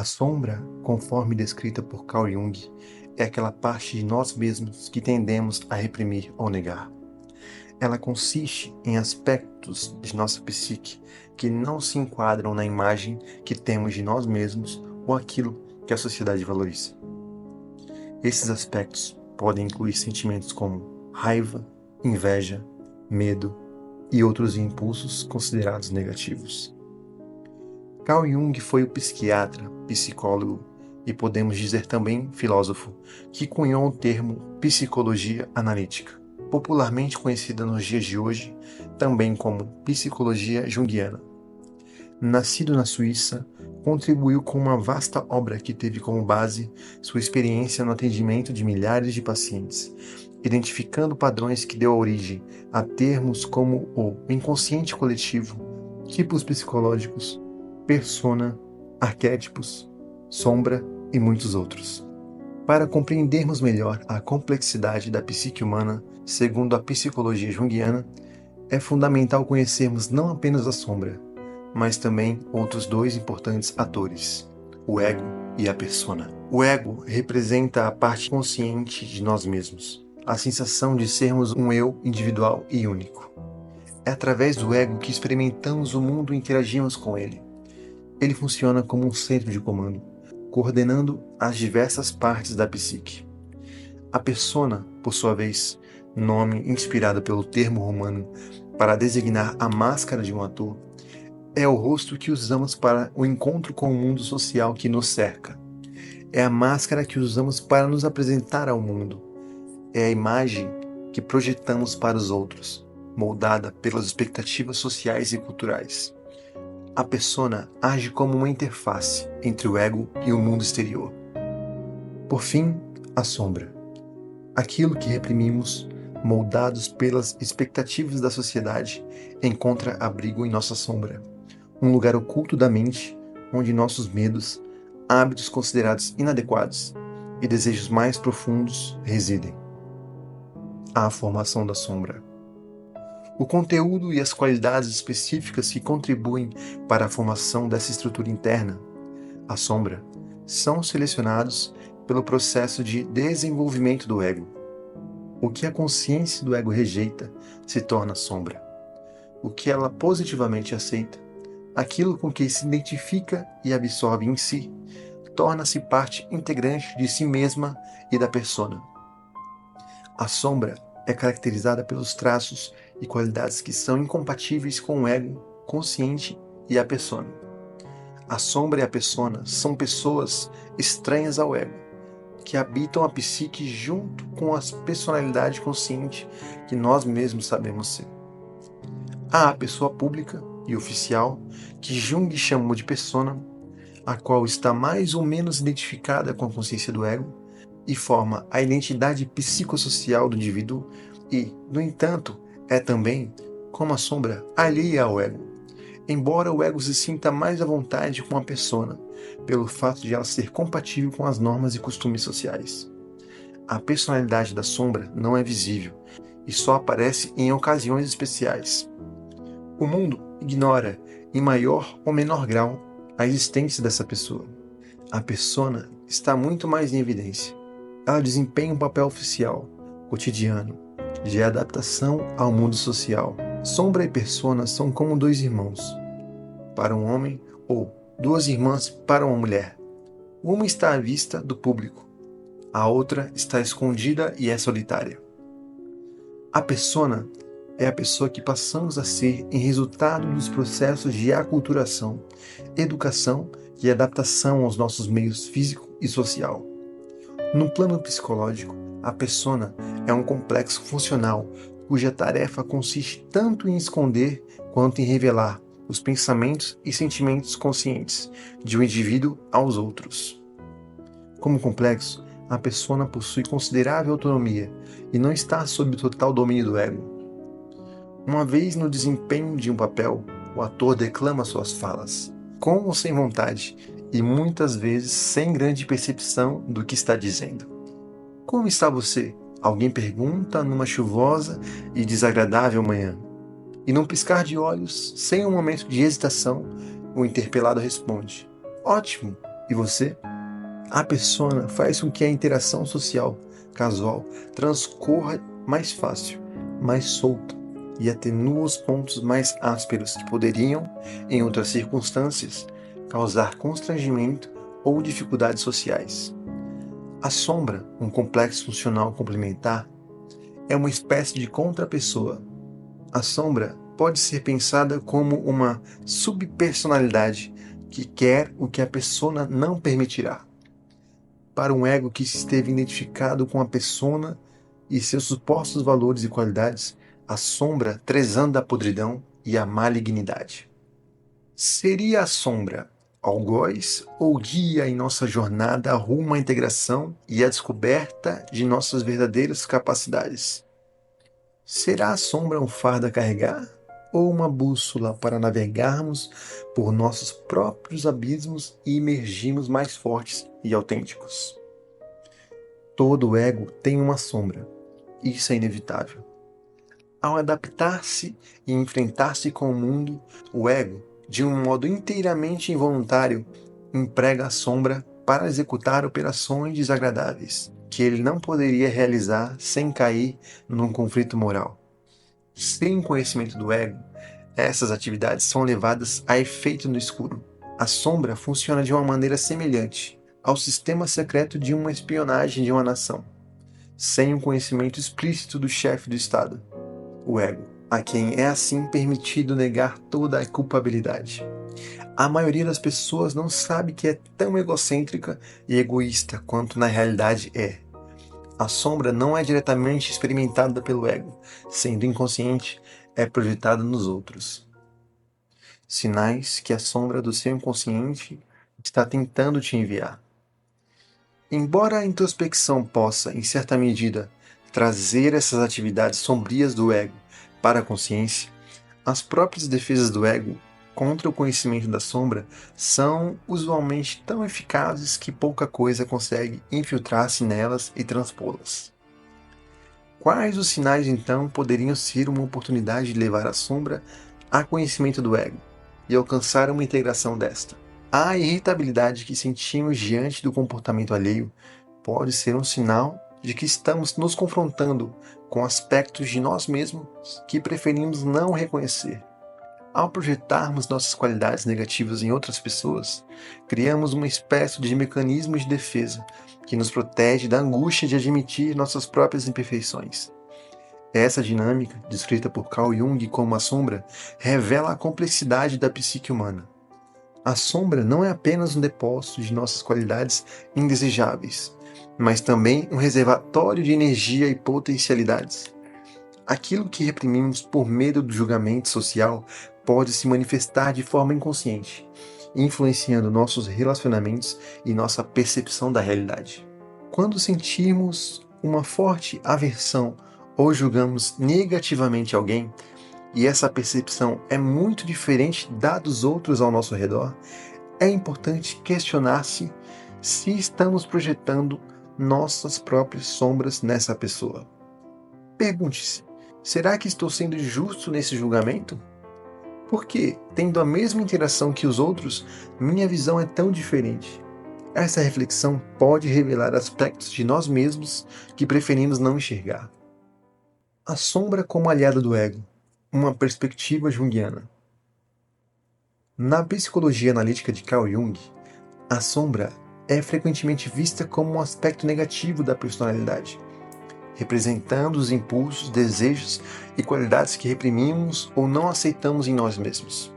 A sombra, conforme descrita por Carl Jung, é aquela parte de nós mesmos que tendemos a reprimir ou negar. Ela consiste em aspectos de nossa psique que não se enquadram na imagem que temos de nós mesmos ou aquilo que a sociedade valoriza. Esses aspectos podem incluir sentimentos como raiva, inveja, medo e outros impulsos considerados negativos. Carl Jung foi o psiquiatra, psicólogo e podemos dizer também filósofo, que cunhou o termo psicologia analítica, popularmente conhecida nos dias de hoje também como psicologia junguiana. Nascido na Suíça, contribuiu com uma vasta obra que teve como base sua experiência no atendimento de milhares de pacientes, identificando padrões que deu origem a termos como o inconsciente coletivo, tipos psicológicos, persona, arquétipos, sombra e muitos outros. Para compreendermos melhor a complexidade da psique humana, segundo a psicologia junguiana, é fundamental conhecermos não apenas a sombra, mas também outros dois importantes atores, o ego e a persona. O ego representa a parte consciente de nós mesmos, a sensação de sermos um eu individual e único. É através do ego que experimentamos o mundo e interagimos com ele. Ele funciona como um centro de comando, coordenando as diversas partes da psique. A persona, por sua vez, nome inspirado pelo termo romano para designar a máscara de um ator, é o rosto que usamos para o encontro com o mundo social que nos cerca. É a máscara que usamos para nos apresentar ao mundo. É a imagem que projetamos para os outros, moldada pelas expectativas sociais e culturais. A persona age como uma interface entre o ego e o mundo exterior. Por fim, a sombra. Aquilo que reprimimos, moldados pelas expectativas da sociedade, encontra abrigo em nossa sombra, um lugar oculto da mente onde nossos medos, hábitos considerados inadequados e desejos mais profundos residem. A formação da sombra. O conteúdo e as qualidades específicas que contribuem para a formação dessa estrutura interna, a sombra, são selecionados pelo processo de desenvolvimento do ego. O que a consciência do ego rejeita se torna sombra. O que ela positivamente aceita, aquilo com que se identifica e absorve em si, torna-se parte integrante de si mesma e da persona. A sombra é caracterizada pelos traços e qualidades que são incompatíveis com o ego consciente e a persona. A sombra e a persona são pessoas estranhas ao ego, que habitam a psique junto com a personalidade consciente que nós mesmos sabemos ser. Há a pessoa pública e oficial, que Jung chamou de persona, a qual está mais ou menos identificada com a consciência do ego, e forma a identidade psicossocial do indivíduo e, no entanto, é também, como a sombra, alheia ao ego, embora o ego se sinta mais à vontade com a persona, pelo fato de ela ser compatível com as normas e costumes sociais. A personalidade da sombra não é visível e só aparece em ocasiões especiais. O mundo ignora, em maior ou menor grau, a existência dessa pessoa. A persona está muito mais em evidência. Ela desempenha um papel oficial, cotidiano, de adaptação ao mundo social. Sombra e persona são como dois irmãos para um homem ou duas irmãs para uma mulher. Uma está à vista do público, a outra está escondida e é solitária. A persona é a pessoa que passamos a ser em resultado dos processos de aculturação, educação e adaptação aos nossos meios físico e social. No plano psicológico, a persona é um complexo funcional cuja tarefa consiste tanto em esconder quanto em revelar os pensamentos e sentimentos conscientes de um indivíduo aos outros. Como complexo, a persona possui considerável autonomia e não está sob o total domínio do ego. Uma vez no desempenho de um papel, o ator declama suas falas, com ou sem vontade, e muitas vezes sem grande percepção do que está dizendo. Como está você? Alguém pergunta numa chuvosa e desagradável manhã. E num piscar de olhos, sem um momento de hesitação, o interpelado responde: ótimo! E você? A persona faz com que a interação social, casual, transcorra mais fácil, mais solta e atenua os pontos mais ásperos que poderiam, em outras circunstâncias, causar constrangimento ou dificuldades sociais. A sombra, um complexo funcional complementar, é uma espécie de contrapessoa. A sombra pode ser pensada como uma subpersonalidade que quer o que a persona não permitirá. Para um ego que esteve identificado com a persona e seus supostos valores e qualidades, a sombra tresanda a podridão e a malignidade. Seria a sombra algoz ou guia em nossa jornada rumo à integração e à descoberta de nossas verdadeiras capacidades? Será a sombra um fardo a carregar ou uma bússola para navegarmos por nossos próprios abismos e emergirmos mais fortes e autênticos? Todo ego tem uma sombra. Isso é inevitável. Ao adaptar-se e enfrentar-se com o mundo, o ego, de um modo inteiramente involuntário, emprega a sombra para executar operações desagradáveis, que ele não poderia realizar sem cair num conflito moral. Sem conhecimento do ego, essas atividades são levadas a efeito no escuro. A sombra funciona de uma maneira semelhante ao sistema secreto de uma espionagem de uma nação, sem o conhecimento explícito do chefe do Estado, o ego, a quem é assim permitido negar toda a culpabilidade. A maioria das pessoas não sabe que é tão egocêntrica e egoísta quanto na realidade é. A sombra não é diretamente experimentada pelo ego, sendo inconsciente, é projetada nos outros. Sinais que a sombra do seu inconsciente está tentando te enviar. Embora a introspecção possa, em certa medida, trazer essas atividades sombrias do ego para a consciência, as próprias defesas do ego contra o conhecimento da sombra são usualmente tão eficazes que pouca coisa consegue infiltrar-se nelas e transpô-las. Quais os sinais, então, poderiam ser uma oportunidade de levar a sombra a conhecimento do ego e alcançar uma integração desta? A irritabilidade que sentimos diante do comportamento alheio pode ser um sinal de que estamos nos confrontando com aspectos de nós mesmos que preferimos não reconhecer. Ao projetarmos nossas qualidades negativas em outras pessoas, criamos uma espécie de mecanismo de defesa que nos protege da angústia de admitir nossas próprias imperfeições. Essa dinâmica, descrita por Carl Jung como a sombra, revela a complexidade da psique humana. A sombra não é apenas um depósito de nossas qualidades indesejáveis, mas também um reservatório de energia e potencialidades. Aquilo que reprimimos por medo do julgamento social pode se manifestar de forma inconsciente, influenciando nossos relacionamentos e nossa percepção da realidade. Quando sentirmos uma forte aversão ou julgamos negativamente alguém, e essa percepção é muito diferente da dos outros ao nosso redor, é importante questionar-se se estamos projetando nossas próprias sombras nessa pessoa. Pergunte-se: será que estou sendo justo nesse julgamento? Por que, tendo a mesma interação que os outros, minha visão é tão diferente? Essa reflexão pode revelar aspectos de nós mesmos que preferimos não enxergar. A sombra como aliada do ego. Uma perspectiva junguiana. Na psicologia analítica de Carl Jung, a sombra é frequentemente vista como um aspecto negativo da personalidade, representando os impulsos, desejos e qualidades que reprimimos ou não aceitamos em nós mesmos.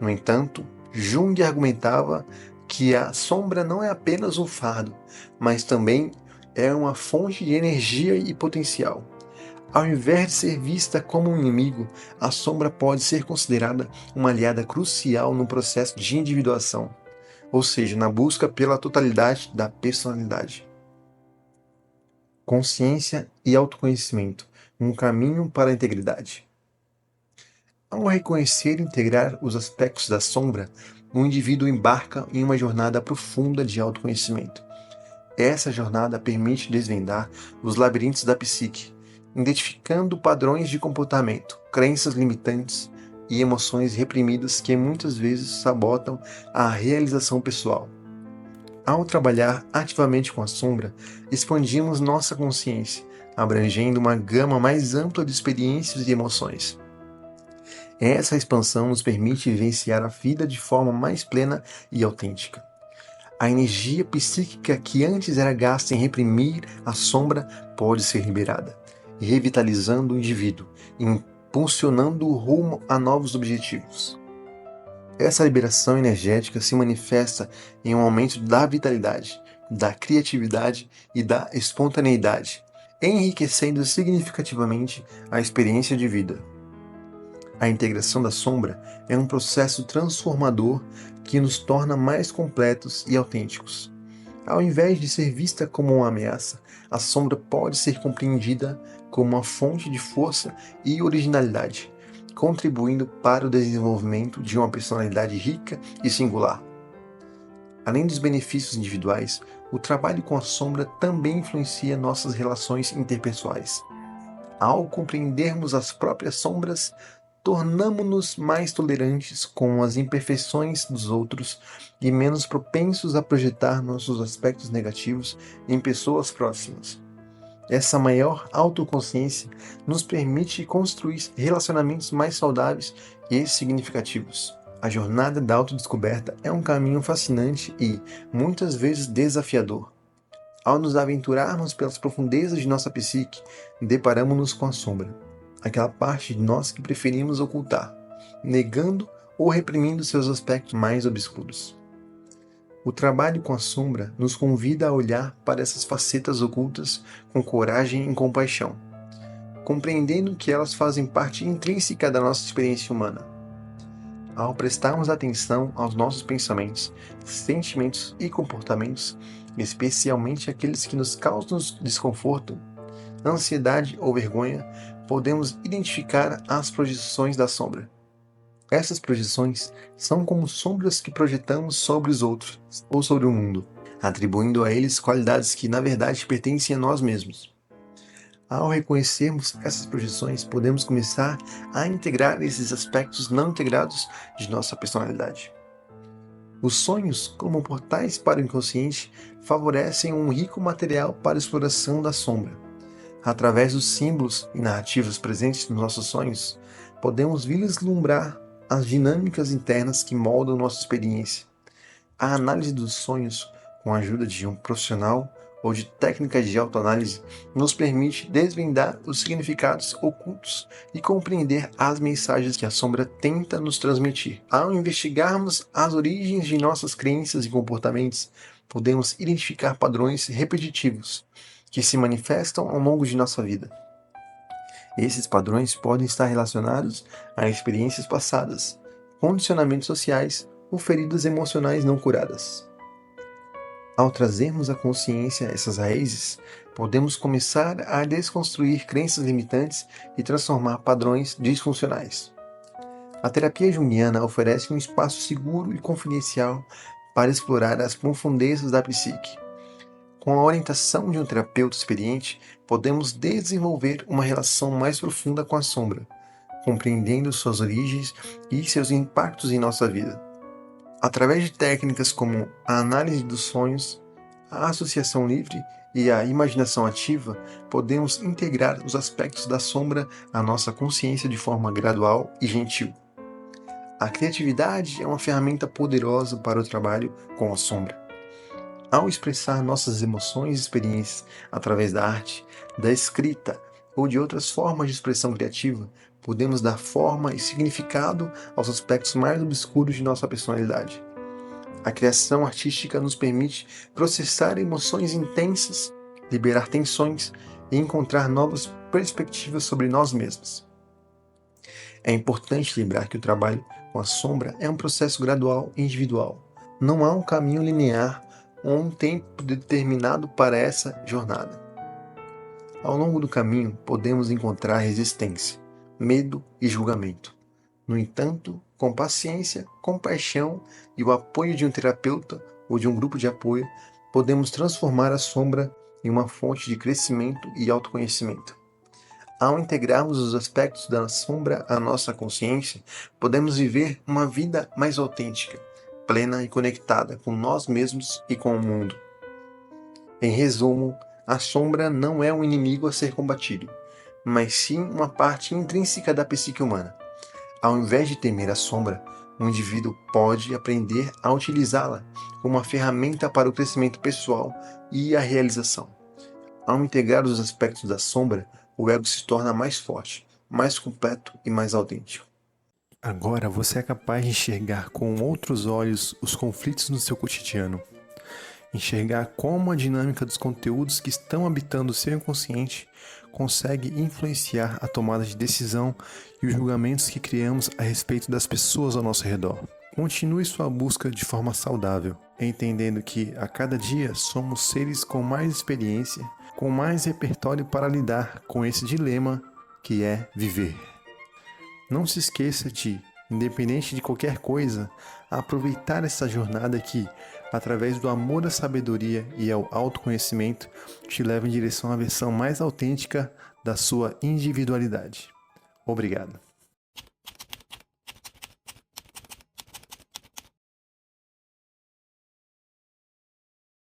No entanto, Jung argumentava que a sombra não é apenas um fardo, mas também é uma fonte de energia e potencial. Ao invés de ser vista como um inimigo, a sombra pode ser considerada uma aliada crucial no processo de individuação, ou seja, na busca pela totalidade da personalidade. Consciência e autoconhecimento, um caminho para a integridade. Ao reconhecer e integrar os aspectos da sombra, o indivíduo embarca em uma jornada profunda de autoconhecimento. Essa jornada permite desvendar os labirintos da psique, identificando padrões de comportamento, crenças limitantes e emoções reprimidas que muitas vezes sabotam a realização pessoal. Ao trabalhar ativamente com a sombra, expandimos nossa consciência, abrangendo uma gama mais ampla de experiências e emoções. Essa expansão nos permite vivenciar a vida de forma mais plena e autêntica. A energia psíquica que antes era gasta em reprimir a sombra pode ser liberada, revitalizando o indivíduo e impulsionando o rumo a novos objetivos. Essa liberação energética se manifesta em um aumento da vitalidade, da criatividade e da espontaneidade, enriquecendo significativamente a experiência de vida. A integração da sombra é um processo transformador que nos torna mais completos e autênticos. Ao invés de ser vista como uma ameaça, a sombra pode ser compreendida como uma fonte de força e originalidade, contribuindo para o desenvolvimento de uma personalidade rica e singular. Além dos benefícios individuais, o trabalho com a sombra também influencia nossas relações interpessoais. Ao compreendermos as próprias sombras, tornamo-nos mais tolerantes com as imperfeições dos outros e menos propensos a projetar nossos aspectos negativos em pessoas próximas. Essa maior autoconsciência nos permite construir relacionamentos mais saudáveis e significativos. A jornada da autodescoberta é um caminho fascinante e, muitas vezes, desafiador. Ao nos aventurarmos pelas profundezas de nossa psique, deparamos-nos com a sombra, aquela parte de nós que preferimos ocultar, negando ou reprimindo seus aspectos mais obscuros. O trabalho com a sombra nos convida a olhar para essas facetas ocultas com coragem e compaixão, compreendendo que elas fazem parte intrínseca da nossa experiência humana. Ao prestarmos atenção aos nossos pensamentos, sentimentos e comportamentos, especialmente aqueles que nos causam desconforto, ansiedade ou vergonha, podemos identificar as projeções da sombra. Essas projeções são como sombras que projetamos sobre os outros ou sobre o mundo, atribuindo a eles qualidades que, na verdade, pertencem a nós mesmos. Ao reconhecermos essas projeções, podemos começar a integrar esses aspectos não integrados de nossa personalidade. Os sonhos, como portais para o inconsciente, favorecem um rico material para a exploração da sombra. Através dos símbolos e narrativas presentes nos nossos sonhos, podemos vislumbrar as dinâmicas internas que moldam nossa experiência. A análise dos sonhos, com a ajuda de um profissional ou de técnicas de autoanálise, nos permite desvendar os significados ocultos e compreender as mensagens que a sombra tenta nos transmitir. Ao investigarmos as origens de nossas crenças e comportamentos, podemos identificar padrões repetitivos que se manifestam ao longo de nossa vida. Esses padrões podem estar relacionados a experiências passadas, condicionamentos sociais ou feridas emocionais não curadas. Ao trazermos à consciência essas raízes, podemos começar a desconstruir crenças limitantes e transformar padrões disfuncionais. A terapia junguiana oferece um espaço seguro e confidencial para explorar as profundezas da psique. Com a orientação de um terapeuta experiente, podemos desenvolver uma relação mais profunda com a sombra, compreendendo suas origens e seus impactos em nossa vida. Através de técnicas como a análise dos sonhos, a associação livre e a imaginação ativa, podemos integrar os aspectos da sombra à nossa consciência de forma gradual e gentil. A criatividade é uma ferramenta poderosa para o trabalho com a sombra. Ao expressar nossas emoções e experiências através da arte, da escrita ou de outras formas de expressão criativa, podemos dar forma e significado aos aspectos mais obscuros de nossa personalidade. A criação artística nos permite processar emoções intensas, liberar tensões e encontrar novas perspectivas sobre nós mesmos. É importante lembrar que o trabalho com a sombra é um processo gradual e individual. Não há um caminho linear ou um tempo determinado para essa jornada. Ao longo do caminho, podemos encontrar resistência, medo e julgamento. No entanto, com paciência, compaixão e o apoio de um terapeuta ou de um grupo de apoio, podemos transformar a sombra em uma fonte de crescimento e autoconhecimento. Ao integrarmos os aspectos da sombra à nossa consciência, podemos viver uma vida mais autêntica, plena e conectada com nós mesmos e com o mundo. Em resumo, a sombra não é um inimigo a ser combatido, mas sim uma parte intrínseca da psique humana. Ao invés de temer a sombra, o indivíduo pode aprender a utilizá-la como uma ferramenta para o crescimento pessoal e a realização. Ao integrar os aspectos da sombra, o ego se torna mais forte, mais completo e mais autêntico. Agora você é capaz de enxergar com outros olhos os conflitos no seu cotidiano. Enxergar como a dinâmica dos conteúdos que estão habitando o seu inconsciente consegue influenciar a tomada de decisão e os julgamentos que criamos a respeito das pessoas ao nosso redor. Continue sua busca de forma saudável, entendendo que a cada dia somos seres com mais experiência, com mais repertório para lidar com esse dilema que é viver. Não se esqueça de, independente de qualquer coisa, aproveitar essa jornada que, através do amor à sabedoria e ao autoconhecimento, te leva em direção à versão mais autêntica da sua individualidade. Obrigado.